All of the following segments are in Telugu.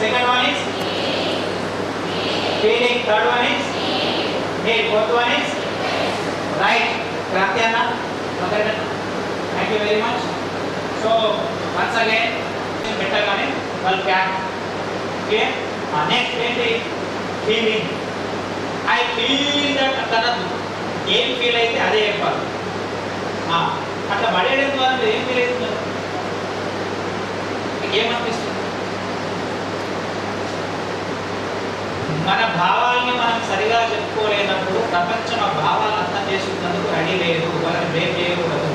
second one is feeling, third one is need, fourth one is right. Kranti Anna, thank you very much. So once again better gaane well can clear. Next feeling. I feel that అతనదు ఏం ఫీల్ అయితే అదే చెప్పాలి. అట్లా పడేయడం ద్వారా మీరు ఏం ఫీల్ అవుతున్నారు? మీకు ఏమనిపిస్తుంది? మన భావాల్ని మనం సరిగా చెప్పుకోలేనప్పుడు ప్రపంచం ఆ భావాలను అర్థం చేసుకున్నందుకు రెడీ లేదు. వాళ్ళని బ్లేమ్ చేయకూడదు.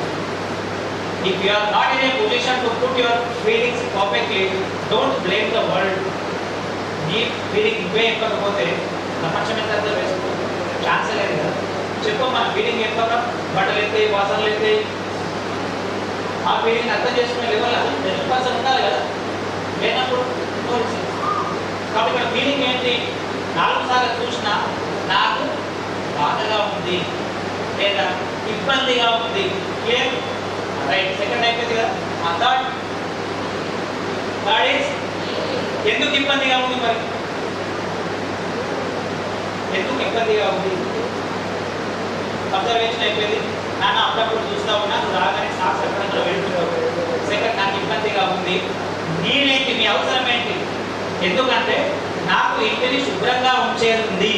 If you are not in a position to put your feelings perfectly, don't blame the world. నీ ఫీలింగ్ ఇవే చెప్పకపోతే ప్రపంచం ఎంత అర్థం వేసుకోవచ్చు? ఛాన్సే లేదు కదా. చెప్పు మన ఫీలింగ్ చెప్పక బట్టలు ఎత్తాయి, వాసనలు ఎత్తాయి, ఆ ఫీలింగ్ అర్థం చేసుకునే లెవెల్ అది బెస్ట్ పర్సన్ ఉండాలి కదా. లేనప్పుడు కాబట్టి ఇక్కడ ఫీలింగ్ ఏంటి? 4 సార్లు చూసినా నాకు బాధగా ఉంది లేదా ఇబ్బందిగా ఉంది. Clear right. సెకండ్ అయిపోయింది కదా. థర్డ్ ఈజ్ ఎందుకు ఇబ్బందిగా ఉంది? మరి ఎందుకు ఇబ్బందిగా ఉంది? అబ్జర్వేషన్ అయిపోయింది. నాన్న అప్పుడప్పుడు చూస్తూ ఉన్నా, నువ్వు రాగానే సాక్స్ ఎక్కడెక్కడ వెళ్తున్నావు. సెకండ్ నాకు ఇబ్బందిగా ఉంది. నేనేంటి, మీ అవసరం ఏంటి? ఎందుకంటే నాకు ఇంటిని శుభ్రంగా ఉంచేది ఉంది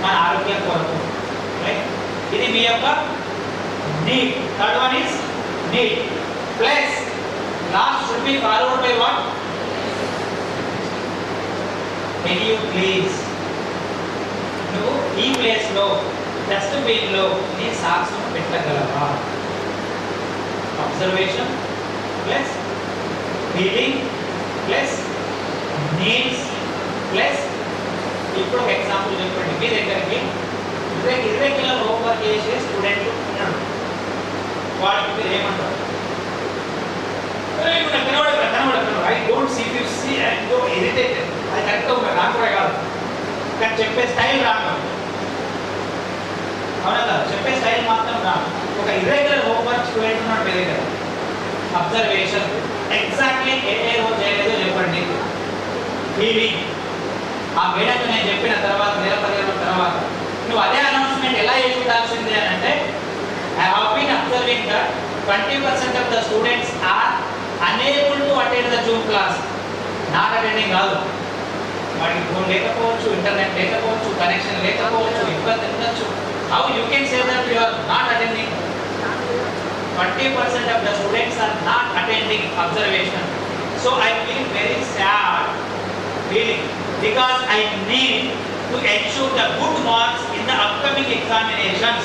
మన ఆరోగ్యం కొరకు. రైట్. ఇది మీ యొక్క need. Third one is need plus last should be followed by what? Can you please నువ్వు ఈ ప్లేస్లో డస్ట్బిన్లో నీ సాక్స్ను పెట్టగలవా? Observation plus feeling plus needs plus ఇప్పుడు ఒక ఎగ్జాంపుల్ చెప్పండి. మీ దగ్గరికి 20 కిలోల హోంవర్క్ చేసే స్టూడెంట్ ఉన్నాడు. వాడికి మీరు ఏమంటారు? I don't see you see and go irritated. అది కరెక్ట్ ఉంది, నాకు కూడా కాదు, కానీ చెప్పే స్టైల్ రాను. అవునా కదా? చెప్పే స్టైల్ మాత్రం రాను. ఒక ఇర్రెగ్యులర్ హోంవర్క్ స్టూడెంట్ ఉన్నాడు మీ దగ్గర. అబ్జర్వేషన్ ఎగ్జాక్ట్లీ ఏ రోజు చేయలేదో చెప్పండి. ఫీలింగ్ ఆ మేడంతో నేను చెప్పిన తర్వాత నెల 10 రోజుల తర్వాత నువ్వు అదే అనౌన్స్మెంట్ ఎలా చేసి ఉండాల్సిందే అని అంటే, I have been observing that 20% of the students are unable to attend the Zoom class. Not attending కాదు, వాడికి ఫోన్ లేకపోవచ్చు, ఇంటర్నెట్ లేకపోవచ్చు, కనెక్షన్ లేకపోవచ్చు, ఇబ్బంది ఉండొచ్చు. How you can say that you are not attending? 20% of the students are not attending observation. So I feel very sad feeling because I need to ensure the good marks in the upcoming examinations.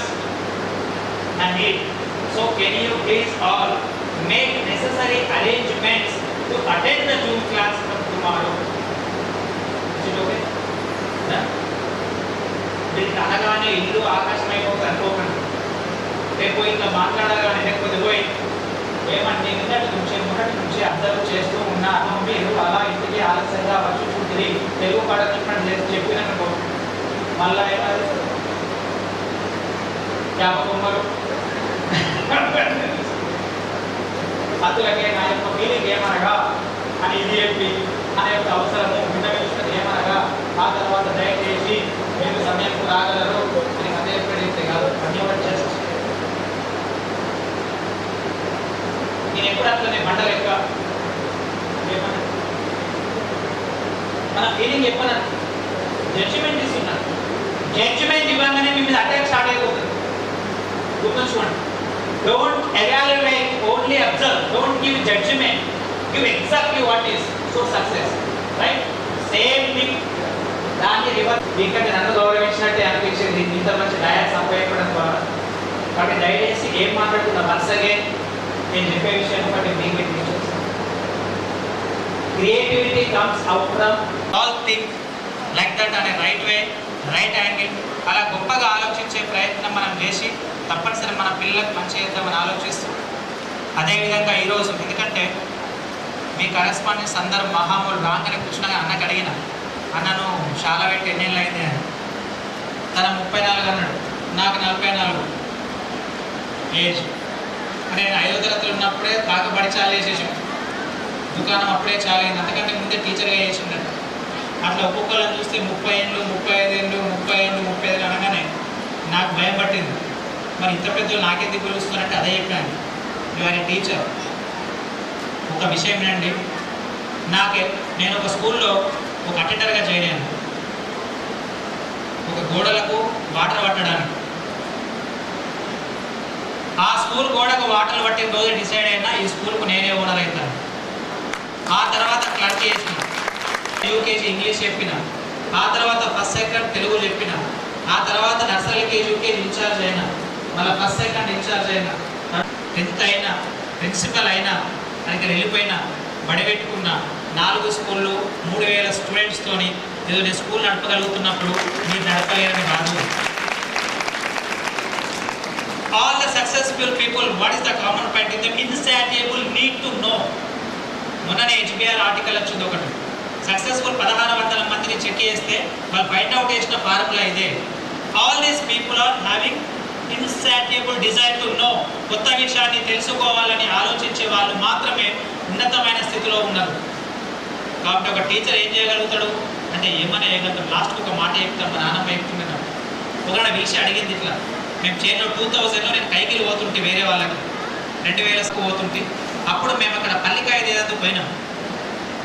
I need. So can you please all make necessary arrangements to attend the Zoom class from tomorrow? Is it okay? దీనికి అనగానే ఇల్లు ఆకాశమైపోతుంది అనుకోకండి. రేపు ఇట్లా మాట్లాడగానే లేకపోతే పోయి ఏమంటే మొదటి నుంచి అబ్జర్వ్ చేస్తూ ఉన్నాను, మీరు అలా ఇంటికి ఆలస్యంగా వచ్చి చూసి తెలుగు పాఠం చెప్పినట్టు మళ్ళా ఏమారు జ్ఞాపకమ్మరు అతులకే నా యొక్క ఫీలింగ్ ఏమనగా అని ఇది చెప్పి అనే యొక్క అవసరము విన్నవించినది ఏమనగా ఆ తర్వాత దయచేసి మీరు సమయంకు రాగలరు అని అదే ఎప్పుడైతే కాదు అన్ని ఒకటి చేస్తాను. నేను ఎప్పుడు అట్లనే బండ లెక్క ఏమన్నా మన ఫీలింగ్ చెప్పనా జడ్జిమెంట్ ఇస్తున్నాను. జడ్జిమెంట్ ఇవ్వగానే మీ మీద అటాక్ స్టార్ట్ అయిపోతుంది. గుర్తుంచుకోండి. Don't evaluate, only observe. Don't give judgement, give exactly what is so success. Right. Same thing దాన్ని రివర్స్. మీకంటే నన్ను గౌరవించినట్టే అనిపించింది ఇంత మంచి డయాస్ సంపాదించడం ద్వారా. కాబట్టి దయచేసి ఏం మాట్లాడుతున్నా వన్స్ అగైన్ నేను చెప్పే విషయం ఒకటి మీకు creativity comes out from all thing like that అనే రైట్ వే, రైట్ యాంగిల్. అలా గొప్పగా ఆలోచించే ప్రయత్నం మనం చేసి తప్పనిసరి మన పిల్లలకు మంచి చేద్దామని ఆలోచిస్తూ అదేవిధంగా ఈరోజు ఎందుకంటే మీ కరెస్పాండెన్స్ అందరూ మహామూలు రాగానే కూర్చున్నాగా అన్నకు అడిగిన, అన్నను చాలా పెట్టి ఎన్నేళ్ళు అయింది అని. తన 34 అన్నాడు, నాకు 44 ఏజ్. నేను 5వ తరగతిలో ఉన్నప్పుడే కాకబడి చాలా వేసేసాం. దుకాణం అప్పుడే చాలా అయింది, అంతకంటే ముందే టీచర్గా చేసిండట. అట్లా ఒక్కొక్కళ్ళని చూస్తే 30 ఏళ్ళు 35 ఏళ్ళు 30 ఏళ్ళు 35 అనగానే నాకు భయం పట్టింది. మరి ఇంత పెద్దలు నాకెందుకు పిలుస్తున్నారంటే అదే చెప్పాను, ఇవాళ టీచర్. ఒక విషయం ఏంటండి, నేను ఒక స్కూల్లో ఒక అటెండర్గా చేరాను. ఒక గోడలకు వాటర్ పట్టడానికి, ఆ స్కూల్ గోడకు వాటర్ పట్టిన రోజు డిసైడ్ అయినా ఈ స్కూల్కు నేనే ఓనర్ అవుతాను. ఆ తర్వాత క్లర్క్ చేసిన, యూకేజీ ఇంగ్లీష్ చెప్పిన, ఆ తర్వాత ఫస్ట్ సెకండ్ తెలుగు చెప్పిన, ఆ తర్వాత నర్సరీ కేజీ యూకేజీ ఇన్ఛార్జ్ అయినా, మళ్ళీ ఫస్ట్ సెకండ్ ఇన్ఛార్జ్ అయినా, 10th అయినా, ప్రిన్సిపల్ అయినా, దగ్గర వెళ్ళిపోయినా, బడిపెట్టుకున్న 4 స్కూళ్ళు 3000 స్టూడెంట్స్తోని ఏదో నేను స్కూల్ నడపగలుగుతున్నప్పుడు మీరు నడపలేరని కాదు. All the successful people, what is the common point in them? Insatiable need to know. మొన్ననే HBR ఆర్టికల్ వచ్చింది ఒకటి. సక్సెస్ఫుల్ 1600 మందిని చెక్ చేస్తే వాళ్ళు ఫైండ్ అవుట్ చేసిన ఫార్ములా ఇదే. All these people are having insatiable desire to know. కొత్త విషయాన్ని తెలుసుకోవాలని ఆలోచించే వాళ్ళు మాత్రమే ఉన్నతమైన స్థితిలో ఉన్నారు. కాబట్టి ఒక టీచర్ ఏం చేయగలుగుతాడు అంటే ఏమన్నా చేయగలుగుతాడు. లాస్ట్కి ఒక మాట చెప్తాను, మా నాన్నమ్మ చెప్తున్నాను. ఒకవేళ విషయం అడిగింది ఇట్లా, మేము చేతిలో 2000లో నేను కైకిలు పోతుంటే వేరే వాళ్ళకి 2000కు పోతుంటే, అప్పుడు మేము అక్కడ పల్లికాయ దేదందుకు పోయినాం.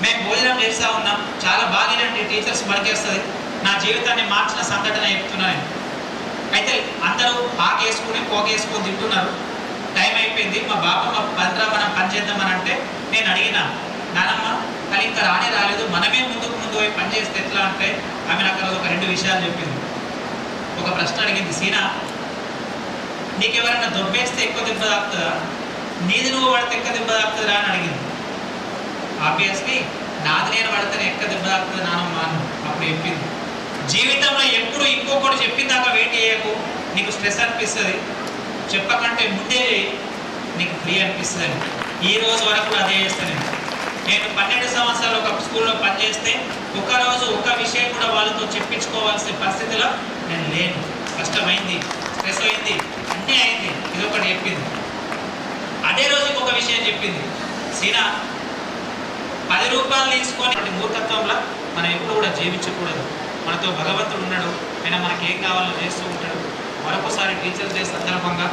మేము భోజనం చేస్తూ ఉన్నాం, చాలా బాగానండి, టీచర్స్ పనిచేస్తుంది. నా జీవితాన్ని మార్చిన సంఘటన చెప్తున్నాను. అయితే అందరూ ఆకేసుకుని పోకేసుకొని తింటున్నారు. టైం అయిపోయింది. మా బాబమ్మ మనం పని చేద్దామని అంటే నేను అడిగినా, నానమ్మ కానీ ఇంకా రాలేదు, మనమే ముందు పోయి పని చేస్తే ఎట్లా అంటే ఆమె నాకు ఒక 2 విషయాలు చెప్పింది. ఒక ప్రశ్న అడిగింది, సీనా నీకెవరైనా దొబ్బేస్తే ఎక్కువ దెబ్బ తాకుతుందా, నీది నువ్వు పడితే ఎక్కువ దెబ్బ తాకుతుందా అని అడిగింది. ఆబ్వియస్లీ నాది నేను పడితేనే ఎక్కువ దెబ్బ తాకుతుంది నానమ్మ అని అప్పుడు చెప్పింది. జీవితంలో ఎప్పుడు ఇంకొకటి చెప్పిన దాకా వెయిట్ చేయకు, నీకు స్ట్రెస్ అనిపిస్తుంది, చెప్పకంటే ముందే నీకు ఫ్రీ అనిపిస్తుంది. ఈ రోజు వరకు అదే చేస్తాను. నేను 12 సంవత్సరాలు ఒక స్కూల్లో పనిచేస్తే ఒకరోజు ఒక విషయం కూడా వాళ్ళతో చెప్పించుకోవాల్సిన పరిస్థితిలో నేను లేను. కష్టమైంది, స్ట్రెస్ అయింది, అన్నీ అయింది. ఇది ఒకటి చెప్పింది. అదే రోజు ఇంకొక విషయం చెప్పింది, సీనా 10 రూపాయలు తీసుకొని మూర్ఖత్వంలో మనం ఎప్పుడు కూడా జీవించకూడదు. మనతో భగవంతుడు ఉన్నాడు, ఆయన మనకి ఏం కావాలో చేస్తూ ఉంటాడు. మరొకసారి టీచర్స్ డే సందర్భంగా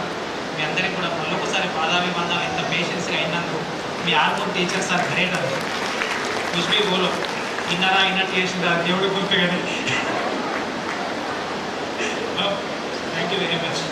మీ అందరికీ కూడా మరొకసారి పాదాభివందనం. ఎంత పేషెన్స్గా అయినందుకు మీ ఆర్మూర్ టీచర్స్ ఆర్ గ్రేట్ అండి. కుష్బీ బోలో ఇన్నట్టు చేసిందా దేవుడు గుర్తు కానీ. Thank you very much.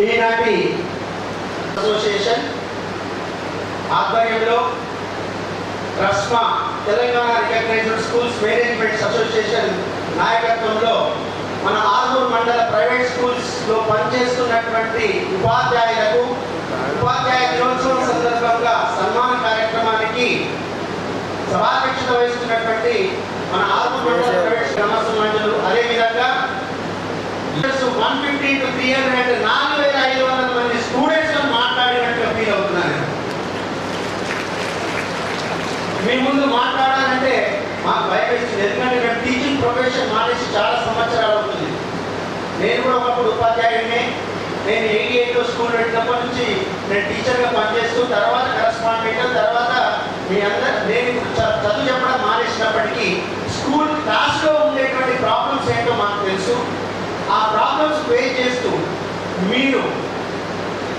ఈనాటి అసోసియేషన్ ఆధ్వర్యంలో Rasma Telangana recognised schools managements association నాయకత్వంలో మన ఆర్మూర్ మండల ప్రైవేట్ స్కూల్స్లో పనిచేస్తున్నటువంటి ఉపాధ్యాయులకు ఉపాధ్యాయ దినోత్సవం సందర్భంగా సన్మాన కార్యక్రమానికి సభాధ్యక్షత వహిస్తున్నటువంటి మన ఆర్మూర్ మండల ప్రైవేట్ సమాజంలో అదేవిధంగా 150 to 300 4,500 మంది స్టూడెంట్స్ మాట్లాడినట్టుగా ఫీల్ అవుతున్నాను. మీ ముందు మాట్లాడాలంటే మాకు భయం వేస్తుంది. ఎందుకంటే నేను టీచింగ్ ప్రొఫెషన్ మానేసి చాలా సంవత్సరాలు అవుతుంది. నేను కూడా ఒకప్పుడు ఉపాధ్యాయుడిని. నేను 88లో స్కూల్ పెట్టినప్పటి నుంచి నేను టీచర్గా పనిచేస్తూ తర్వాత కరస్పాండెంట్ తర్వాత మీ అందరూ నేను చదువు చెప్పడం మానేసినప్పటికీ స్కూల్ క్లాస్లో ఉండేటువంటి ప్రాబ్లమ్స్ ఏంటో మాకు తెలుసు. ఆ ప్రాబ్లమ్స్ ఫేస్ చేస్తూ మీరు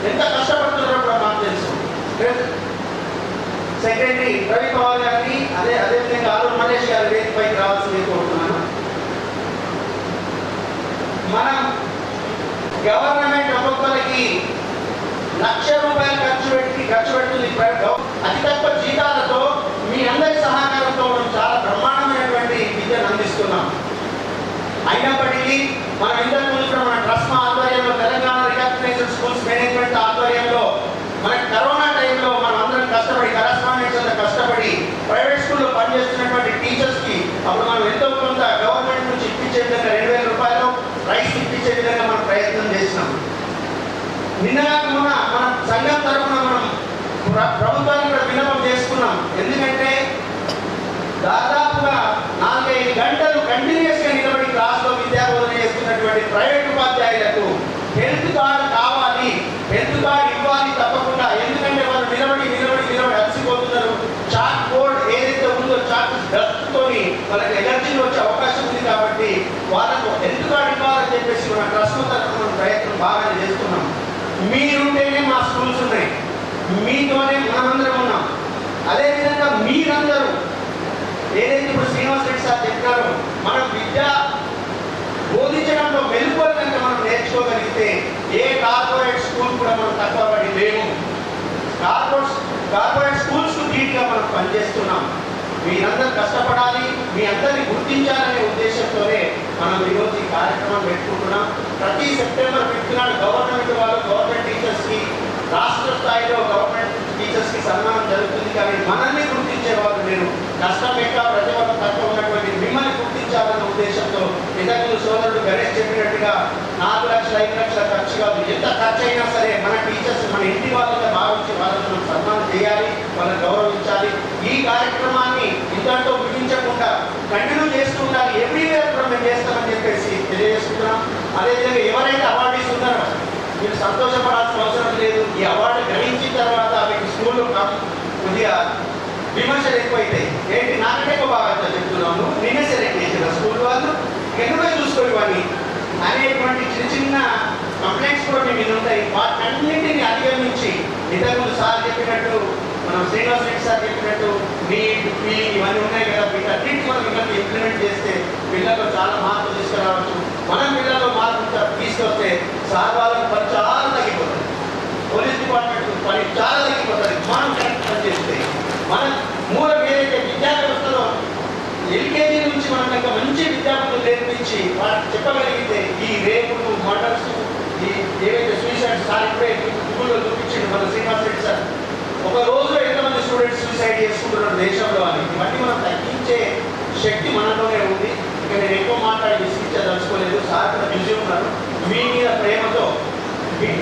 ఎంత కష్టపడుతున్నారో కూడా మాకు తెలుసు. సెక్రటరీ రవి పవార్ గారిని అదేవిధంగా ఆలూరు మహేష్ గారి వేదికపైకి రావాల్సింది కోరుతున్నాను. మనం గవర్నమెంట్ ఒక్కొక్కరికి ₹1,00,000 ఖర్చు పెడుతుంది. అతి తక్కువ జీతాలతో మీ అందరి సహకారంతో మనం చాలా బ్రహ్మాండమైనటువంటి విద్యను అందిస్తున్నాం. అయినప్పటికీ మనం ఇంతకు ముందు మన ట్రస్మా ఆధ్వర్యంలో తెలంగాణ రికగ్నైజ్డ్ స్కూల్స్ మేనేజ్మెంట్ ఆధ్వర్యంలో మనకి కరోనా టైంలో మనం అందరం కష్టపడి కరస్పాండెంట్స్ అంతా కష్టపడి ప్రైవేట్ స్కూల్లో పనిచేస్తున్నటువంటి టీచర్స్కి అప్పుడు మనం ఎంతో కొంత గవర్నమెంట్ నుంచి ఇప్పించే విధంగా ₹2,000 రైస్ ఇప్పించే విధంగా మనం ప్రయత్నం చేసినాం. నిన్నగా మన సంఘం తరఫున మనం ప్రభుత్వాన్ని కూడా విన్నపం చేసుకున్నాం. ఎందుకంటే దాదాపుగా 4-5 గంటలు కంటిన్యూస్గా నిలబడి క్లాస్లో విద్యాబోధన చేస్తున్నటువంటి ప్రైవేట్ ఉపాధ్యాయులకు హెల్త్ కార్డు కావాలి, హెల్త్ కార్డు ఇవ్వాలి తప్పకుండా. ఎందుకంటే వాళ్ళు నిలబడి అలసిపోతున్నారు. చాక్ బోర్డ్ ఏదైతే ఉందో చాక్ డస్ట్తోని వాళ్ళకి ఎలర్జీలు వచ్చే అవకాశం ఉంది. కాబట్టి వాళ్ళకు హెల్త్ కార్డు ఇవ్వాలని చెప్పేసి మన ట్రస్ట్ తరఫున ప్రయత్నం బాగానే చేస్తున్నాం. మీరుంటేనే మా స్కూల్స్ ఉన్నాయి, మీతోనే మనమందరం ఉన్నాం. అదేవిధంగా మీరందరూ ఏదైతే ఇప్పుడు శ్రీనివాస్ రెడ్డి సార్ చెప్పినారో మనం విద్య బోధించడంలో మెలుగులు కనుక మనం నేర్చుకోగలిగితే ఏ కార్పొరేట్ స్కూల్ కూడా మనం తక్కువ పడి లేము. కార్పొరేట్ స్కూల్స్కు ధీటుగా మనం పనిచేస్తున్నాం. మీరందరూ కష్టపడాలి, మీ అందరినీ గుర్తించాలనే ఉద్దేశంతోనే మనం ఈరోజు ఈ కార్యక్రమం పెట్టుకుంటున్నాం. ప్రతి సెప్టెంబర్ 5th గవర్నమెంట్ టీచర్స్కి రాష్ట్ర స్థాయిలో గవర్నమెంట్ టీచర్స్కి సన్మానం జరుగుతుంది. కానీ మనల్ని గుర్తించే వాళ్ళు నేను కష్టం పెట్ట ప్రతిభ తక్కువ ఉన్నటువంటి మిమ్మల్ని గుర్తించాలన్న ఉద్దేశంతో ఇంతకుముందు సోదరుడు గణేష్ చెప్పినట్టుగా 4 లక్షలు 5 లక్షల ఖర్చు కాదు, ఎంత ఖర్చు అయినా సరే మన టీచర్స్ మన ఇంటి వాళ్ళగా భావించి వాళ్ళని మనం సన్మానం చేయాలి, వాళ్ళని గౌరవించాలి. ఈ కార్యక్రమాన్ని ఇంతటితో ముగించకుండా కంటిన్యూ చేస్తూ ఉండాలి. ఎవ్రీవేర్ కూడా మేము చేస్తామని చెప్పేసి తెలియజేస్తున్నాం. అదేవిధంగా ఎవరైతే అవార్డీస్ ఉన్నారో మీరు సంతోషపడాల్సిన అవసరం లేదు. ఈ అవార్డు గ్రహించిన తర్వాత మీకు స్కూల్లో కొద్దిగా విమర్శలు ఎక్కువైతాయి. ఏంటి నాకంటే ఎక్కువ బాగా చెప్తున్నాము, నిన్నే సెలెక్ట్ చేసిన స్కూల్ వాళ్ళు ఎన్నో చూసుకోవాలి అనేటువంటి చిన్న కంప్లైంట్స్ కూడా మీ మీద ఉంటాయి. వాటన్నింటినీ అధిగమించి ఇంతకుముందు సార్ చెప్పినట్టు మనం శ్రీనివాస్ రెడ్డి సార్ చెప్పినట్టు ఇవన్నీ ఉన్నాయి కదా, వీటన్నింటి మనం ఇంకా ఇంప్లిమెంట్ చేస్తే పిల్లల్లో చాలా మార్పులు తీసుకురావచ్చు. మనం పిల్లల్లో మార్పు తీసుకొస్తే సార్ వాళ్ళకి పని చాలా తగ్గిపోతుంది, పోలీస్ డిపార్ట్మెంట్ పని చాలా తగ్గిపోతుంది. మనం కరెక్ట్ పని చేస్తే మన మూలం ఏదైతే విద్యా వ్యవస్థలో ఎల్కేజీ నుంచి మనం ఇంకా మంచి విద్యార్థులు నేర్పించి వాళ్ళకి చెప్పగలిగితే ఈ రేపులు మర్డర్స్ ఈ ఏవైతే సూసైడ్ సార్ ఇప్పుడే గూగుల్లో చూపించింది మన శ్రీనివాస్ రెడ్డి సార్, ఒక రోజులో ఎంతమంది స్టూడెంట్స్ సూసైడ్ చేసుకుంటున్నారు దేశంలో అని. ఇవన్నీ మనం తగ్గించే శక్తి మనలోనే ఉంది. ఇక నేను ఎక్కువ మాట్లాడి విసిగించదలుచుకోలేదు. సార్ కూడా పిలిచి ఉన్నారు. మీ మీద ప్రేమతో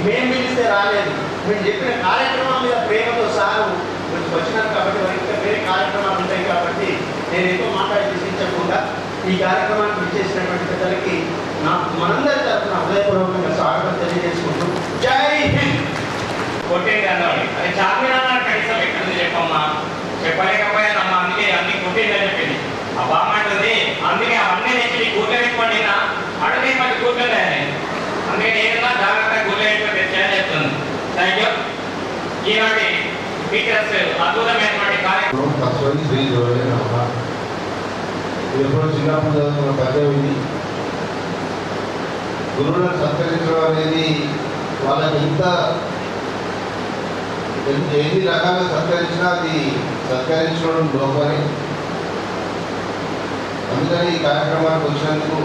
మేము పిలిస్తే రాలేదు, మీరు చెప్పిన కార్యక్రమం మీద ప్రేమతో సారు వచ్చినారు కాబట్టి వారికి వేరే కార్యక్రమాలు ఉంటాయి. కాబట్టి నేను ఎక్కువ మాట్లాడి విసిగించకుండా ఈ కార్యక్రమానికి విచ్చేసినటువంటి పెద్దలకి మనందరి తరఫున హృదయపూర్వకంగా స్వాగతం తెలియజేసుకుంటూ జై హింద్. కొట్టేది అన్నవాడి అది చార్మినార్ కనీసం ఎక్కడ చెప్పమ్మా, చెప్పలేకపోయానమ్మా, అందుకే అన్ని కొట్టేదని చెప్పింది. ఆ బాగుంటుంది, అందుకే అవన్నీ నేర్చి కూర్చోబెట్టుకోండి అడవి మళ్ళీ కూర్చోలేదు. అందుకే ఏదైనా జాగ్రత్తగా కూర్చోబెట్టుకుని చెప్తుంది. Thank you. ఈనాటి టీచర్స్ అద్భుతమైనటువంటి కార్యక్రమం ఎప్పుడో చిన్నప్పుడు చదువుకున్న పద్యం ఇది. గురువులను సత్కరించడం అనేది వాళ్ళకి ఎన్ని రకాలుగా సత్కరించినా అది సత్కరించడం లోపని. అందుకని ఈ కార్యక్రమానికి వచ్చినందుకు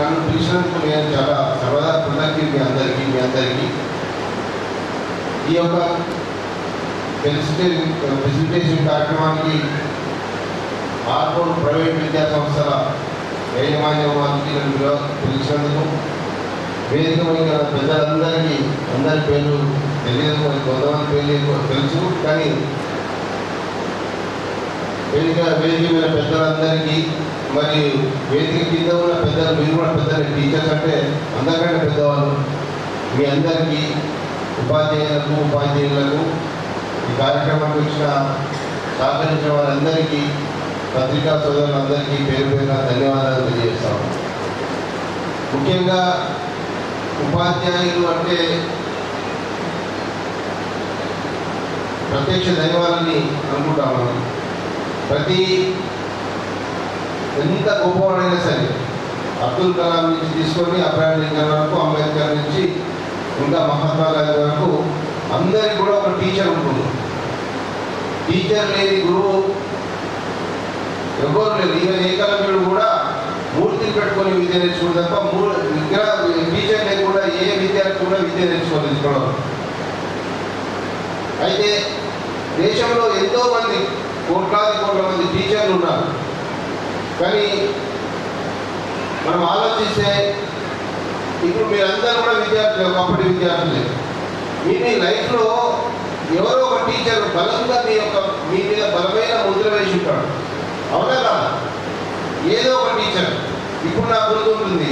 నన్ను పిలిచినందుకు నేను చాలా సర్వదా కృతజ్ఞులు మీ అందరికీ. ఈ యొక్క ఫెసిలిటేషన్ కార్యక్రమానికి ఆర్మూర్ ప్రైవేట్ విద్యా సంస్థల యాజమాన్యానికి నన్ను పిలిచినందుకు, వేదిక మీద పెద్దలందరికీ అందరి పేర్లు తెలియదు, కొంతమంది పేర్లు తెలుసు, కానీ వేదిక మీద పెద్దలందరికీ, మరి వేదిక కింద ఉన్న పెద్దలు, మీరు కూడా పెద్దలు, టీచర్స్ అంటే అందరికంటే పెద్దవాళ్ళు, మీ అందరికీ, ఉపాధ్యాయులకు ఈ కార్యక్రమానికి వచ్చిన సహకరించిన వారందరికీ, పత్రికా సోదరులందరికీ పేరు పేరున ధన్యవాదాలు తెలియజేస్తాము. ముఖ్యంగా ఉపాధ్యాయులు అంటే ప్రత్యక్ష దైవాలని అనుకుంటాము. ఎంత గొప్పవాడైనా సరే, అబ్దుల్ కలాం నుంచి తీసుకొని అబ్రహాం లింకన్ వరకు, అంబేద్కర్ నుంచి ఇంకా మహాత్మా గాంధీ వరకు అందరికీ కూడా ఒక టీచర్ ఉంటుంది. టీచర్ లేని గురువు ఎవరు లేదు. ఈవెన్ ఏకలవ్యుడు కూడా మూర్తిని పెట్టుకొని విద్య నేర్చుకుంది తప్ప టీచర్ లేకుండా ఏ విద్యార్థి కూడా విద్య నేర్చుకోలేదు ఇప్పటివరకు. అయితే దేశంలో ఎంతో మంది కోట్ల మంది టీచర్లు ఉన్నారు. కానీ మనం ఆలోచిస్తే ఇప్పుడు మీరందరూ కూడా విద్యార్థులు, ఒకప్పటి విద్యార్థులే. మీ లైఫ్లో ఎవరో ఒక టీచర్ బలంగా మీ మీద బలమైన ముద్ర వేసి ఉంటాడు, అవునా కదా? ఏదో ఒక టీచర్. ఇప్పుడు నాకు గుర్తుంటుంది,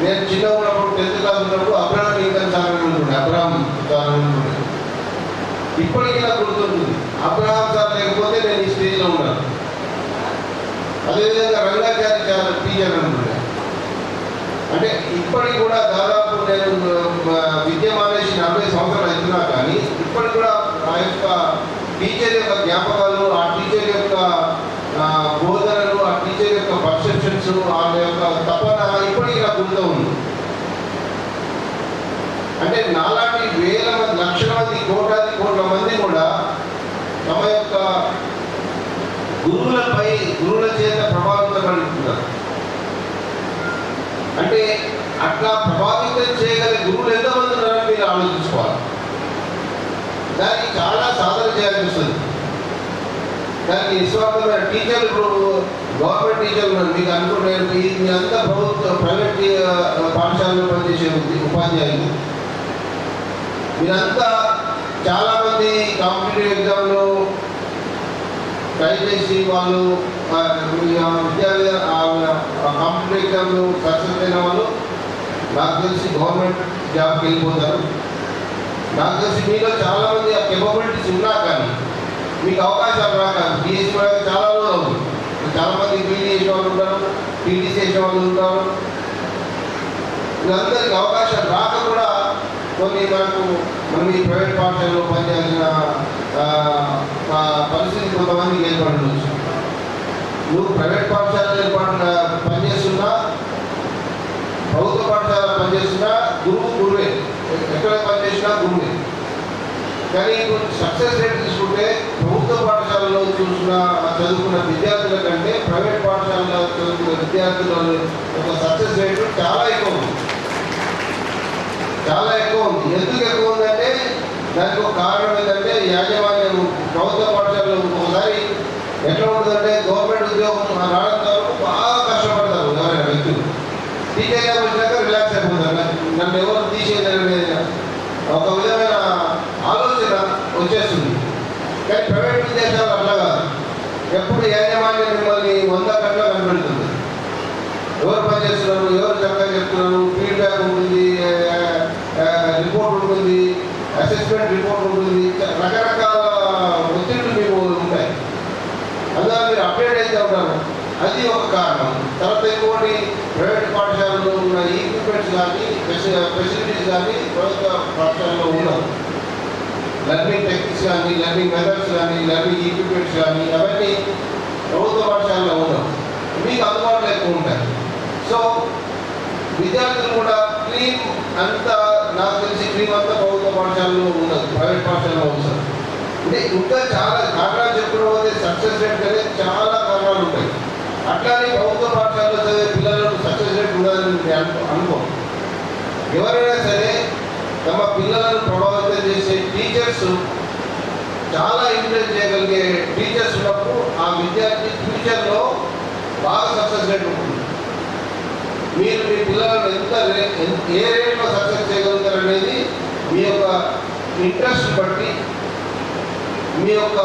నేను చిన్నగా ఉన్నప్పుడు 10th క్లాస్ ఉన్నప్పుడు అబ్రహాం లింకన్ సార్ ఉంటుండే, అబ్రహాం సార్ ఉంటుండే. ఇప్పటికీ నాకు గుర్తుంటుంది, అబ్రహాం సార్ లేకపోతే నేను ఈ స్టేజ్లో ఉన్నాను. అదేవిధంగా రంగాచారి సార్ టీచర్ ఉంటుండే. అంటే ఇప్పటికి కూడా దాదాపు నేను విద్య మానేసి 40 సంవత్సరాలు అవుతున్నా, కానీ ఇప్పటికి కూడా ఆ యొక్క టీచర్ యొక్క జ్ఞాపకాలు, ఆ టీచర్ యొక్క బోధనలు, ఆ టీచర్ యొక్క పర్సెప్షన్స్, ఆ యొక్క తపన ఇప్పటికీ నాకు గుర్తు ఉంది. అంటే నాలాంటి వేల మంది, లక్షల మంది, కోట్ల మంది కూడా తమ యొక్క గురువుల చేత ప్రభావితపడుతున్నారు. అంటే అట్లా ప్రభావితం చేయగల గురువులు ఎంతమంది ఉన్నారని మీరు ఆలోచించుకోవాలి. దానికి చాలా సాధన చేయాల్సి వస్తుంది. దానికి నిస్వార్థమైన టీచర్లు, ఇప్పుడు గవర్నమెంట్ టీచర్లు ఉన్నారు, మీకు అనుకుంటే మీ అంతా ప్రైవేట్ పాఠశాలలో పనిచేసే ఉపాధ్యాయులు మీరంతా చాలామంది కాంపిటేటివ్ ఎగ్జామ్లో ట్రై చేసి వాళ్ళు కాంపిటేటివ్ ఎగ్జామ్లో సక్సెస్ అయిన వాళ్ళు నాకు తెలిసి గవర్నమెంట్ జాబ్కి వెళ్ళిపోతారు. నాకు తెలిసి మీలో చాలామంది ఆ కెపబిలిటీస్ ఉన్నా కానీ మీకు అవకాశాలు రాక డిఎస్సీ వాళ్ళకి చాలా రోజులు అవుతుంది. చాలామంది పీడీ చేసే వాళ్ళు ఉంటారు, టీటీసీ చేసే వాళ్ళు ఉంటారు. వీళ్ళందరికీ అవకాశాలు రాక కూడా కొన్ని మనం ఈ ప్రైవేట్ పాఠశాలలో పనిచేయాల్సిన పరిస్థితి కొంతమందికి ఏర్పడవచ్చు. నువ్వు ప్రైవేట్ పాఠశాలలో పనిచేస్తున్నా, ప్రభుత్వ పాఠశాల పనిచేస్తున్నా, గురువే, ఎక్కడ పనిచేసినా గురువే. కానీ ఇప్పుడు సక్సెస్ రేట్ తీసుకుంటే ప్రభుత్వ పాఠశాలలో చదువుకున్న విద్యార్థుల కంటే ప్రైవేట్ పాఠశాలలో చదువుకున్న విద్యార్థుల యొక్క సక్సెస్ రేట్ చాలా ఎక్కువ ఉంది. ఎందుకు ఎక్కువ ఉందంటే దానికి ఒక కారణం ఏంటంటే యాజమాన్యం. ప్రభుత్వ పాఠశాలలో ఒకసారి ఎట్లా ఉంటుందంటే గవర్నమెంట్ ఉద్యోగం రావడంతో బాగా కష్టపడతారు ఎవరైనా వ్యక్తులు. టీచర్ జాబ్ వచ్చినాక రిలాక్స్ అయిపోతారు, నన్ను ఎవరు తీసేయాలనే ఒక విధమైన ఆలోచన వచ్చేస్తుంది. కానీ ప్రైవేట్ విద్యాశాలు అట్లా కాదు. ఎప్పుడు యాజమాన్యం మిమ్మల్ని 100 గంటలు కనిపెడుతుంది. ఎవరు పనిచేస్తున్నారు, ఎవరు చక్కగా చెప్తున్నారు, ఫీడ్బ్యాక్ ఉంటుంది, రిపోర్ట్ ఉంటుంది, అసెస్మెంట్ రిపోర్ట్ ఉంటుంది, రకరకాల ఒత్తిళ్లు మీకు ఉంటాయి. అందువల్ల మీరు అప్డేట్ అయితే ఉంటారు. అది ఒక కారణం. తర్వాత ఇంకోటి, ప్రైవేట్ పాఠశాలలో ఉన్న ఈక్విప్మెంట్స్ కానీ ఫెసిలిటీస్ కానీ ప్రభుత్వ పాఠశాలలో ఉండవు. లెర్నింగ్ టెక్నిక్స్ కానీ, లెర్నింగ్ మెథడ్స్ కానీ, లెర్నింగ్ ఈక్విప్మెంట్స్ కానీ అవన్నీ ప్రభుత్వ పాఠశాలలో ఉండవు. మీకు అందుబాటులో ఎక్కువ ఉంటాయి. సో విద్యార్థులు కూడా క్రీమ్ అంతా, నాకు తెలిసి క్రీమ్ అంతా ప్రభుత్వ పాఠశాలలో ఉండదు, ప్రైవేట్ పాఠశాలలో అవసరం. అంటే ఇంకా చాలా కారణాలు చెప్పడం పోతే సక్సెస్ రేట్ అనేది చాలా కారణాలు ఉంటాయి. అట్లానే ప్రభుత్వ పాఠశాలలో చదివే పిల్లలకు సక్సెస్ రేట్ ఉండదని నేను అనుకోను. ఎవరైనా సరే తమ పిల్లలను ప్రభావితం చేసే టీచర్స్, చాలా ఇన్ఫ్లుయెన్స్ చేయగలిగే టీచర్స్ ఉన్నప్పుడు ఆ విద్యార్థి ఫ్యూచర్లో బాగా సక్సెస్ రేట్ ఉంటుంది. మీరు మీ పిల్లలను ఏ రేట్లో సక్సెస్ చేయగలుగుతారు అనేది మీ యొక్క ఇంట్రెస్ట్ బట్టి, మీ యొక్క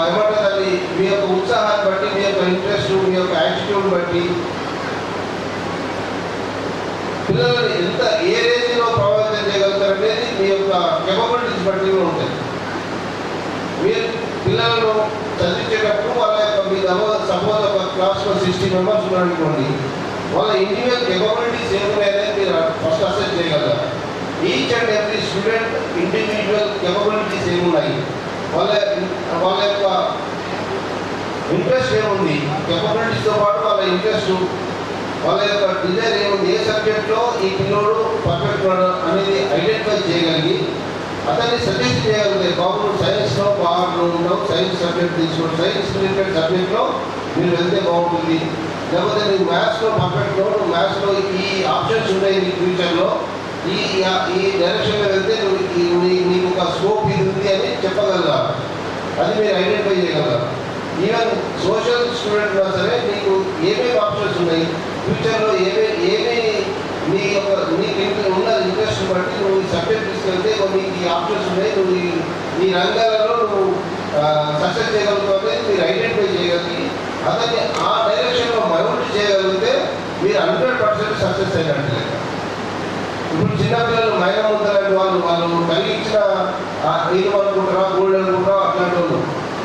ఏమంటుంది మీ యొక్క ఉత్సాహాన్ని బట్టి, మీ యొక్క ఇంట్రెస్ట్, మీ యొక్క యాటిట్యూడ్ బట్టి పిల్లలను ఏ రేంజ్లో ప్రభావితం చేయగలుగుతారు అనేది మీ యొక్క కెపబిలిటీస్ బట్టి కూడా ఉంటాయి. మీరు పిల్లలను చదివించేటప్పుడు వాళ్ళ యొక్క మీ సపోజ్ ఒక క్లాస్లో 60 మెంబర్స్ ఉన్నారనుకోండి, వాళ్ళ ఇండివిజువల్ కెపబిలిటీస్ ఏమున్నాయనేది మీరు ఫస్ట్ అసెస్ చేయగలరు. Each and every student individual capabilities ఏమున్నాయి, వాళ్ళ యొక్క ఇంట్రెస్ట్ ఏముంది, కెపబిలిటీస్తో పాటు వాళ్ళ ఇంట్రెస్ట్, వాళ్ళ యొక్క డిజైర్ ఏముంది, ఏ సబ్జెక్ట్లో ఈ పిల్లోడు పర్ఫెక్ట్ అనేది ఐడెంటిఫై చేయగలిగి అతన్ని సజెస్ట్ చేయగలిగితే, బాబు సైన్స్లో బాగా ఉంటావు, సైన్స్ సబ్జెక్ట్ తీసుకోండి, సైన్స్ రిలేటెడ్ సబ్జెక్ట్లో మీరు వెళ్తే బాగుంటుంది, లేకపోతే నీకు మ్యాథ్స్లో పర్ఫెక్ట్లో నువ్వు మ్యాథ్స్లో ఈ ఆప్షన్స్ ఉన్నాయి నీ ఫ్యూచర్లో, ఈ డైరెక్షన్లో వెళ్తే నీకు ఒక స్కోప్ ఇది ఉంది అని చెప్పగలగాలి. అది మీరు ఐడెంటిఫై చేయగలగాలి. ఈవెన్ సోషల్ స్టూడెంట్ ఉన్నా సరే నీకు ఏమేమి ఆప్షన్స్ ఉన్నాయి ఫ్యూచర్లో, ఏమేమి నీకు ఉన్న ఇంట్రెస్ట్ బట్టి నువ్వు ఈ సబ్జెక్ట్ తీసుకెళ్తే నీకు ఈ ఆప్షన్స్ ఉన్నాయి, నువ్వు ఈ రంగాలలో నువ్వు సక్సెస్ చేయగలుగుతావు అనేది మీరు ఐడెంటిఫై చేయగలిగి అతన్ని ఆ డైరెక్షన్లో మౌల్డ్ చేయగలిగితే మీరు 100% సక్సెస్ అయినట్టు. ఇప్పుడు చిన్నపిల్లలు మైనం ఉండాలంటే వాళ్ళు కలిగించిన ఇది అనుకుంటారా, గోల్డ్ అనుకుంటారా, అట్లాంటి వాళ్ళు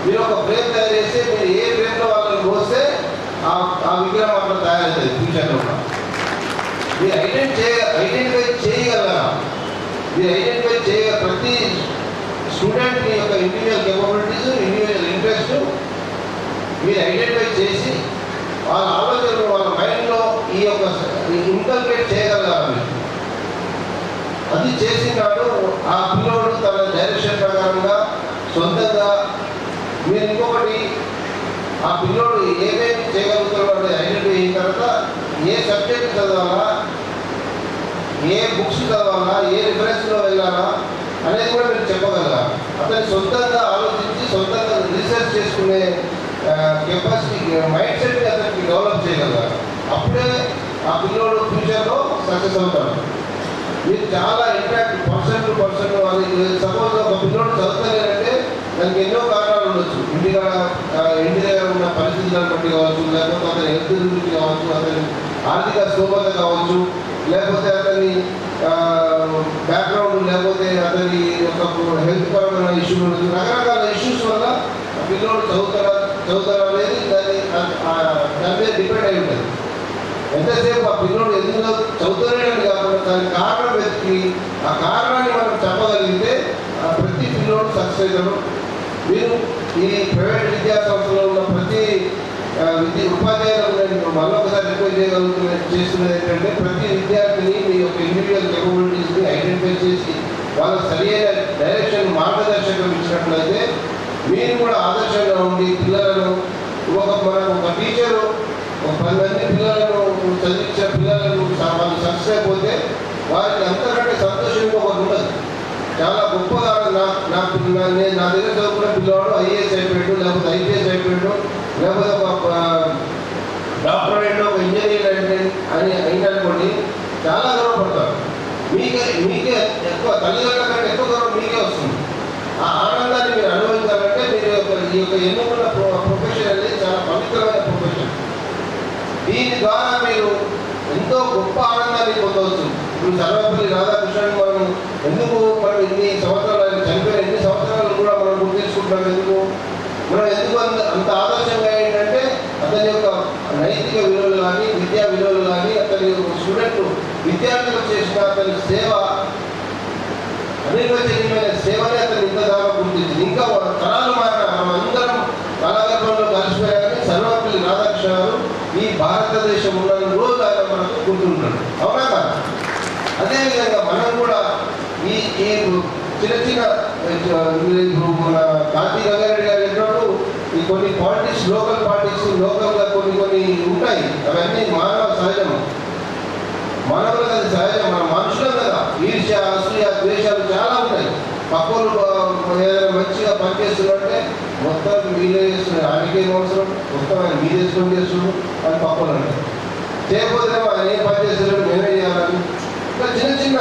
మీరు ఒక ఫ్రేమ్ తయారు చేస్తే మీరు ఏ ఫ్రేమ్లో వాళ్ళని పోస్తే ఆ విగ్రహం అట్లా తయారవుతుంది ఫ్యూచర్లో. మీరు ఐడెంటిఫై చేయగలరా, మీరు ఐడెంటిఫై ప్రతి స్టూడెంట్ మీ యొక్క ఇండివిజువల్ కెపబిలిటీస్, ఇండివిజువల్ ఇంట్రెస్ట్ మీరు ఐడెంటిఫై చేసి వాళ్ళ ఆలోచనలు వాళ్ళ మైండ్లో ఈ యొక్క ఇంకల్కేట్ చేయగలగాలి. అది చేసినాడు ఆ పిల్లోడు తన డైరెక్షన్ ప్రకారంగా సొంతంగా. మీరు ఇంకొకటి ఆ పిల్లోడు ఏమేమి చేయగలుగుతాడో అనేది ఐడెంటిఫై అయిన తర్వాత ఏ సబ్జెక్ట్ చదవాలా, ఏ బుక్స్ చదవాలా, ఏ రిఫరెన్స్లో వెళ్ళాలా అనేది కూడా మీరు చెప్పగలగాలి. అతని సొంతంగా ఆలోచించి సొంతంగా రీసెర్చ్ చేసుకునే కెపాసిటీ, మైండ్ సెట్ని అతనికి డెవలప్ చేయగలగాలి. అప్పుడే ఆ పిల్లోడు ఫ్యూచర్లో సక్సెస్ అవుతాడు. మీరు చాలా ఇంట్రాక్ట్ పర్సన్ టు పర్సన్. వాళ్ళకి సపోజ్ ఒక పిల్లోడు చదువుతానంటే దానికి ఎన్నో కారణాలు ఉండొచ్చు. ఇంటి దగ్గర ఉన్న పరిస్థితులను బట్టి కావచ్చు, లేకపోతే అతని హెల్త్ గురించి కావచ్చు, అతని ఆర్థిక స్తోమత కావచ్చు, లేకపోతే అతని బ్యాక్గ్రౌండ్, లేకపోతే అతని ఒక హెల్త్ పరమైన ఇష్యూలు ఉండొచ్చు. రకరకాల ఇష్యూస్ వల్ల పిల్లోడు చదువుతారా అనేది దాని మీద డిపెండ్ అయి ఉంటుంది. ఎంతసేపు ఆ పిల్లోడు ఎందుకు చదువుతానే కాకుండా దానికి కారణం వెతికి ఆ కారణాన్ని మనం చెప్పగలిగితే ప్రతి పిల్లోడు సక్సెస్ అవుతాడు. మీరు ఈ ప్రైవేట్ విద్యా సంస్థలో ఉన్న ప్రతి ఉపాధ్యాయులకు నేను మళ్ళొకసారి రిక్వెస్ట్ చేస్తున్నది ఏంటంటే, ప్రతి విద్యార్థిని మీ యొక్క ఇండివిజువల్ కెపబిలిటీస్ని ఐడెంటిఫై చేసి వాళ్ళకి సరియైన డైరెక్షన్, మార్గదర్శకం ఇచ్చినట్లయితే మీరు కూడా ఆదర్శంగా ఉండి పిల్లలను మనకు ఒక టీచరు ఒక 10 మంది పిల్లలను చదివించిన పిల్లలను వాళ్ళు సక్సెస్ అయిపోతే వారికి అంతకంటే సంతోషం ఇంకొకటి ఉండదు. చాలా గొప్పగా నా దగ్గర చదువుకున్న పిల్లవాడు ఐఏఎస్ అయిపోయాడు, లేకపోతే ఐపీఎస్ అయిపోయాడు, లేకపోతే ఒక డాక్టర్ అయ్యాడు, ఒక ఇంజనీర్ అని అయిననుకోండి, చాలా గౌరవపడతారు. మీకే ఎక్కువ, తల్లిదండ్రుల కంటే ఎక్కువ గౌరవం మీకే వస్తుంది. ఆ ఆనందాన్ని మీరు అనుభవించాలంటే మీరు ఈ యొక్క ఎన్నుకున్న ప్రొఫెషన్ అనేది చాలా పవిత్రమైన ప్రొఫెషన్. దీని ద్వారా మీరు ఎంతో గొప్ప ఆనందాన్ని పొందవచ్చు. ఇప్పుడు సర్వపల్లి రాధాకృష్ణన్ మనం ఇన్ని సంవత్సరాలు, ఆయన చనిపోయిన ఎన్ని సంవత్సరాలు కూడా మనం గుర్తించుకుంటున్నాం. మనం ఎందుకు అంత ఆదర్శంగా ఏంటంటే అతని యొక్క నైతిక విలువలు కానీ, విద్యా విలువలు కానీ, అతని స్టూడెంట్ విద్యార్థులకు చేసిన అతని సేవ, అనిర్వచనీయమైన సేవనే అతను ఇంత దాకా గుర్తించింది. ఇంకా తరాలు మారిన మనం అందరం కళాగర్భంలో కలిసిపోయా కానీ సర్వపల్లి రాధాకృష్ణ గారు ఈ భారతదేశం ఉన్న రోజు ఆయన మనకు గుర్తుంటున్నాడు. అవునా కాదు? అదేవిధంగా మనం కూడా ఈ ఈ చిన్న చిన్న ఇప్పుడు మన గాంధీ రంగారెడ్డి గారు చెప్పినప్పుడు ఈ కొన్ని పాలిటిక్స్ లోకల్ పాలిటిక్స్ లోకల్గా కొన్ని ఉంటాయి. అవన్నీ మానవ సహజం, మానవులకు అది సహజం. మన మనుషులం కదా, ఈర్ష్య అసూయ ద్వేషాలు చాలా ఉంటాయి. పక్కలు ఏదైనా మంచిగా పనిచేస్తున్నారంటే మొత్తం మీరే చేస్తున్నారు, ఆయనకేం అవసరం, మొత్తం ఆయన మీరే చేస్తున్నాడు అని పక్కలు అంటారు. చేయకపోతే ఆయన ఏం పని చేస్తున్నాడు, మేమే చేయాలని. ఇంకా చిన్న చిన్న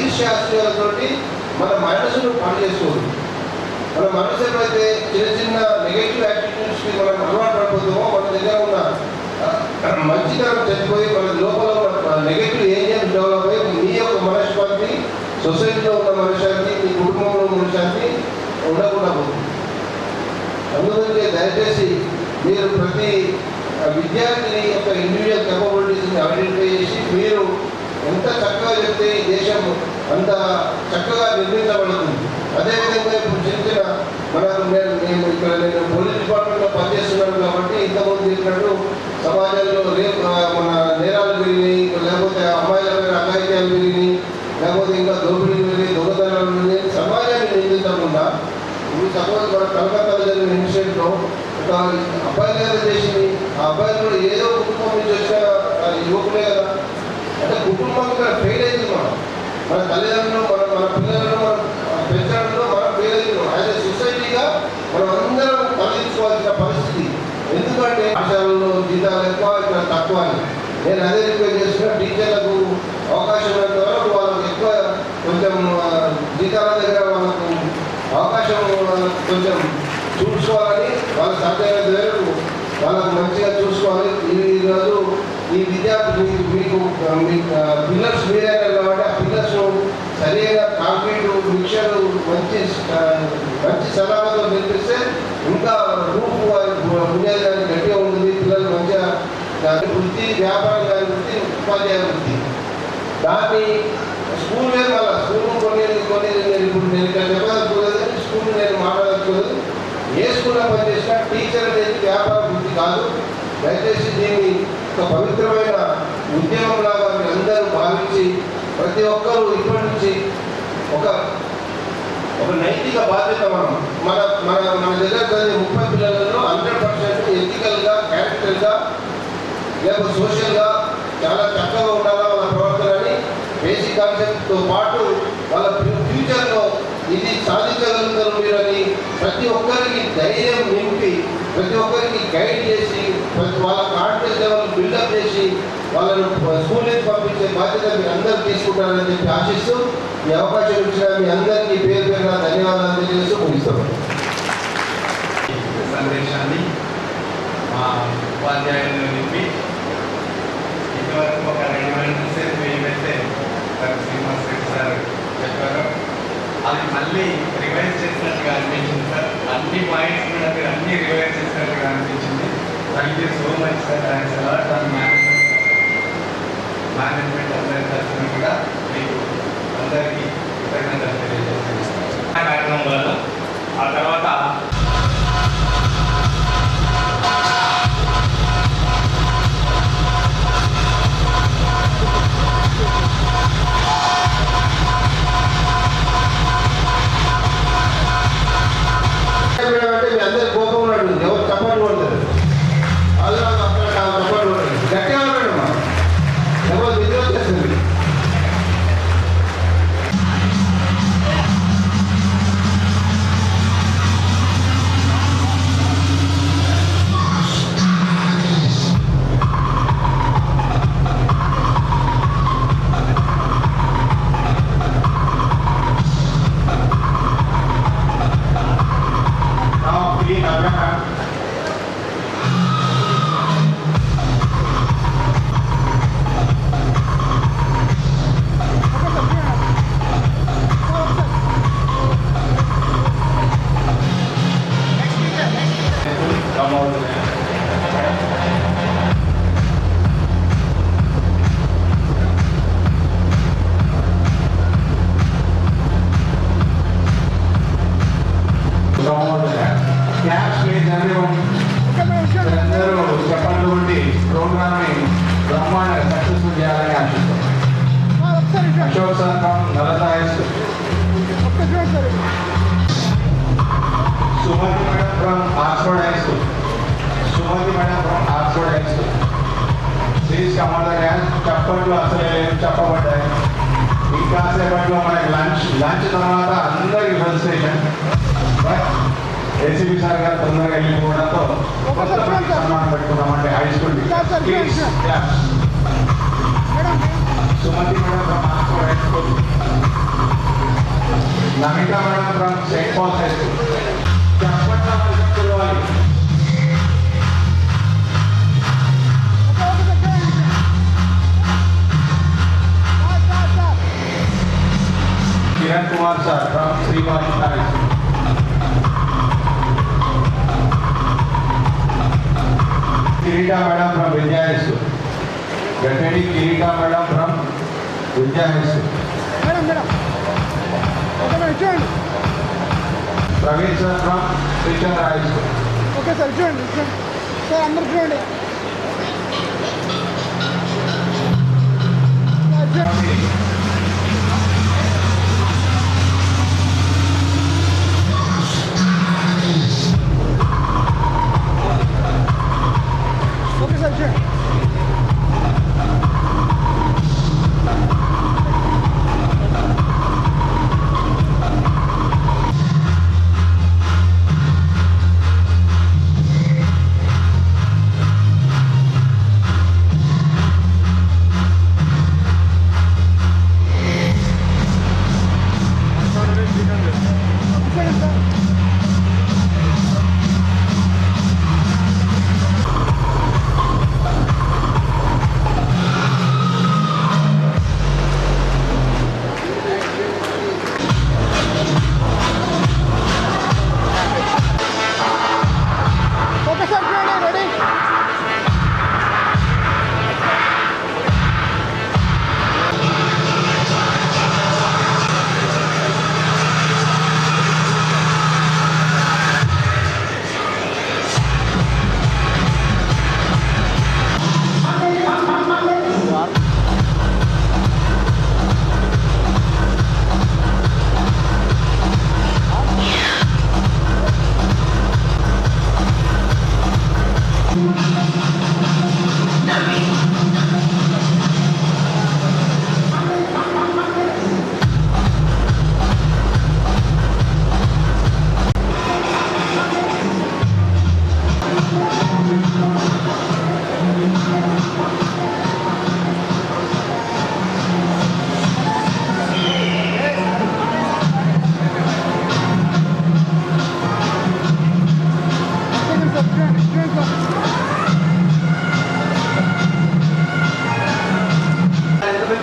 ఈర్ష్య అసూయలతోటి మన మనసును పని చేసుకోవద్దు. మన మనసు ఎప్పుడైతే చిన్న నెగటివ్ యాటిట్యూడ్స్కి మనం అలవాటు పడిపోతామో మన దగ్గర ఉన్న మంచితనం చనిపోయి మన లోపల నెగటివ్ ఏరియాస్ డెవలప్ అయ్యి మీ యొక్క మనశ్శాంతి, సొసైటీలో ఉన్న మనశ్శాంతి, మీ కుటుంబంలో మనశ్శాంతి ఉండకుండా పోతుంది. అందుకే దయచేసి మీరు ప్రతి విద్యార్థిని యొక్క ఇండివిజువల్ కెపబిలిటీస్ని ఐడెంటిఫై చేసి మీరు ఎంత చక్కగా చెప్తే ఈ దేశం అంత చక్కగా నిర్మించబడుతుంది. అదేవిధంగా ఇప్పుడు చిన్న నేను పోలీస్ డిపార్ట్మెంట్లో పనిచేస్తున్నాను కాబట్టి ఇంతకుముందు చెప్పినట్టు సమాజంలో మన నేరాలు పెరిగినాయి, లేకపోతే అమ్మాయిల మీద అఘాయిత్యాలు పెరిగినాయి, లేకపోతే ఇంకా దోపిడీలు పెరిగినాయి, దొంగతనాలు పెరిగినాయి. సమాజాన్ని నిందించకుండా ఇప్పుడు సపోజ్ మన కలకత్తాలో జరిగిన ఇన్సిడెంట్లో ఒక అబ్బాయిలు ఏదో చేసింది, ఆ అబ్బాయిలు కూడా ఏదో కుటుంబం నుంచి వచ్చిన యువకులే కదా. అంటే కుటుంబం ఫెయిల్ అయింది. మన తల్లిదండ్రులు మన పిల్లలను మనం పెంచడంలో మనం ఫెయిల్ అవుతున్నాం. యాజ్ ఎ సొసైటీగా మనం అందరం తరలించుకోవాల్సిన పరిస్థితి. ఎందుకంటే పాఠశాలలో జీతాలు ఎక్కువ, ఇక్కడ తక్కువ అని నేను అదే రిక్వెస్ట్ చేస్తున్నా. టీచర్లకు అవకాశం ఉన్నంత వరకు వాళ్ళకి ఎక్కువ కొంచెం జీతాల దగ్గర వాళ్ళకు అవకాశం కొంచెం చూసుకోవాలని, వాళ్ళ సాధ్యమైన వరకు వాళ్ళకు మంచిగా చూసుకోవాలి. ఈరోజు ఈ విద్యార్థి మీకు పిల్లర్స్ మీరైనా కాబట్టి ఆ పిల్లర్స్ సరైన కాంక్రీటు మిక్చర్ మంచి సలహాతో నిర్మిస్తే ఇంకా రూపు ఉండేదానికి గట్టిగా ఉంటుంది. పిల్లలు మంచిగా దాని వృత్తి, వ్యాపారం కానీ వృత్తి, ఉపాధ్యాయ వృత్తి, దాన్ని స్కూల్ వేరు. మళ్ళీ స్కూల్ కొన్ని ఇప్పుడు నేను ఇక్కడ చెప్పదలుచుకోలేదు, స్కూల్ నేను మాట్లాడదలుచుకోలేదు. ఏ స్కూల్లో పనిచేసినా టీచర్ అనేది వ్యాపార వృత్తి కాదు. దయచేసి దీన్ని ఒక పవిత్రమైన ఉద్యమంలాగా మీరు అందరూ భావించి ప్రతి ఒక్కరూ ఇప్పటి నుంచి ఒక నైతిక బాధ్యత మన దగ్గర చదివే 30 పిల్లలలో 100% ఎథికల్గా, క్యారెక్టర్గా, లేకపోతే సోషల్గా చాలా చక్కగా ఉండాలా వాళ్ళ ప్రవర్తనని బేసిక్ కాన్సెప్ట్తో పాటు వాళ్ళ ఫ్యూచర్లో ఇది సాధించగలుగుతారు మీరని ప్రతి ఒక్కరికి ధైర్యం నింపి, ప్రతి ఒక్కరికి గైడ్ చేసి, వాళ్ళ కాన్ఫిడెన్స్ లెవెల్ బిల్డప్ చేసి వాళ్ళను స్కూల్ నుంచి పంపించే బాధ్యత మీరు అందరూ తీసుకుంటారని చెప్పి ఆశిస్తూ ఈ అవకాశం ఇచ్చిన మీ అందరికీ పేరు ధన్యవాదాలు తెలియజేస్తూ ముగిస్తాం. సందేశాన్ని మా ఉపాధ్యాయులను నింపి ఇంతవరకు ఒక 2 గంటల సేపు ఏమైతే శ్రీనివాస్ రెడ్డి సార్ చెప్పారో అది మళ్ళీ రివైజ్ చేసినట్టుగా అనిపించింది సార్. అన్ని పాయింట్స్ కూడా మీరు అన్ని రివైజ్ చేసినట్టుగా అనిపించింది. Thank you so much sir. Thanks a lot on management అందరి తరఫున కూడా మీకు అందరికీ కృతజ్ఞతలు తెలియజేస్తున్నాను. కార్యక్రమంలో ఆ తర్వాత అంటే మీ అందరి కోపం ఉన్నాడు, ఎవరు చప్పట్లు కొడతారు, వాళ్ళు అక్కడ చప్పట్లు కొట్టారు, గట్టిగా ఉన్నాడు మా ఎవరు నిద్ర వచ్చేస్తుంది. అందరూ చెప్పండి ప్రోగ్రామ్ని బ్రహ్మాండ సక్సెస్ఫుల్ చేయాలని ఆశిస్తున్నాం. Ashok sir from Nalanda High School. Sumati madam from Oxford High School. Sumati madam from Oxford High School. Please come on the dance. చప్పట్లు అసలు చెప్పబడ్డాయి. ఇంకా సేపట్లో మనకి లంచ్ తర్వాత అందరికి ఫెలిసిటేషన్. బట్ ఏసీబీ సార్ గారు తొందరగా వెళ్ళిపోవడంతో కొత్త సన్మానం పెట్టుకున్నామంటే high school. Please Sumathi madam from Oxford high school. Namitha madam from saint Paul's high school. చప్పట్ల వర్షం కురవాలి. Kiran Kumar sir from Srivari high school. Kirita madam from Vidya High School. Deputy Kirita madam from Vidya High School. Praveen sir from Krishna High School. Okay sir, join. Sir, under join. Okay sir, join.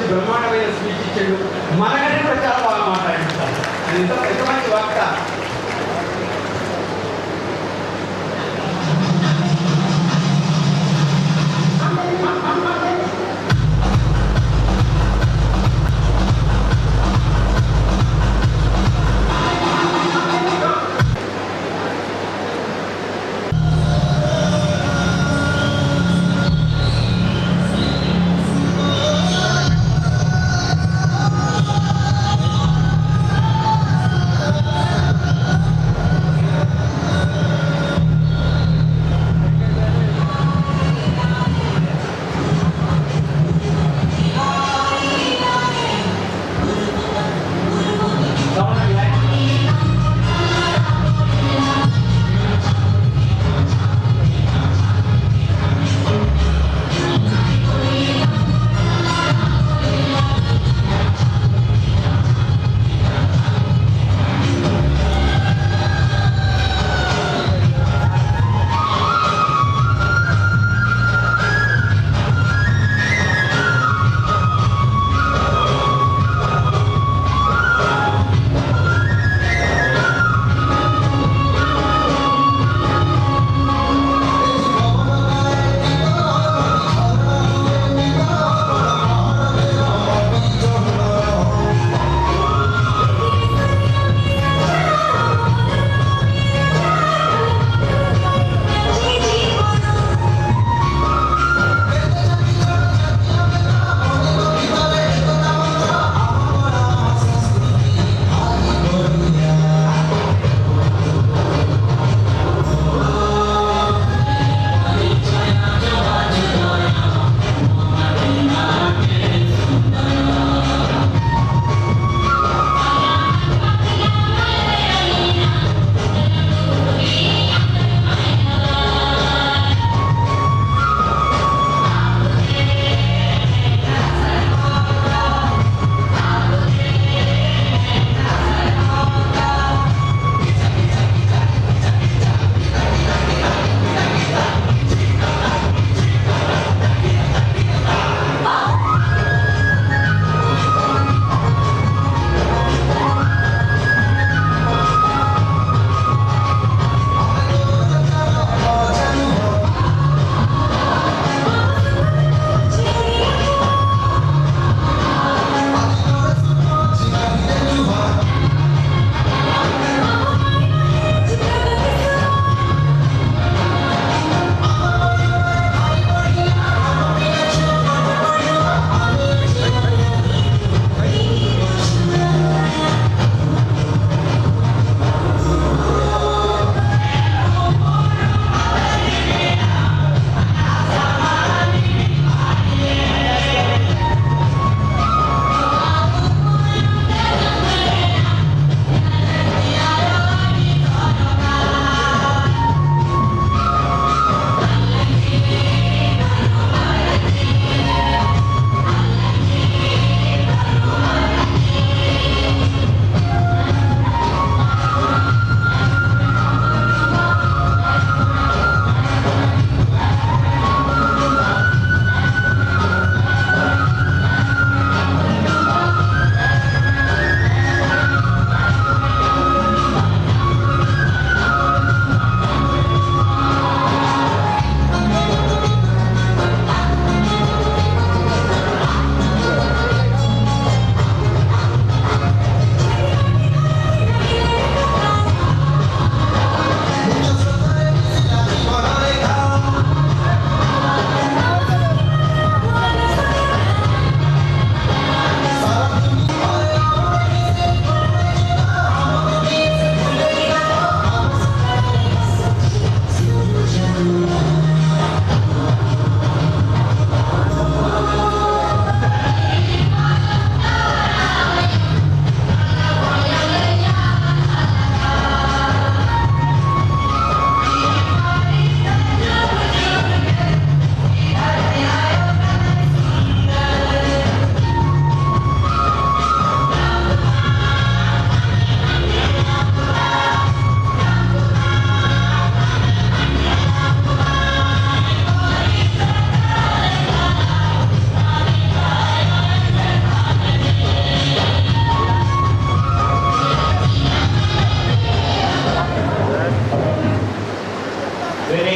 బ్రహ్మాండమైన స్పీచ్ ఇచ్చాడు. మనకంటే కూడా చాలా బాగా మాట్లాడాడు. ఎంత మంచి వార్త.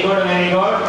Good very good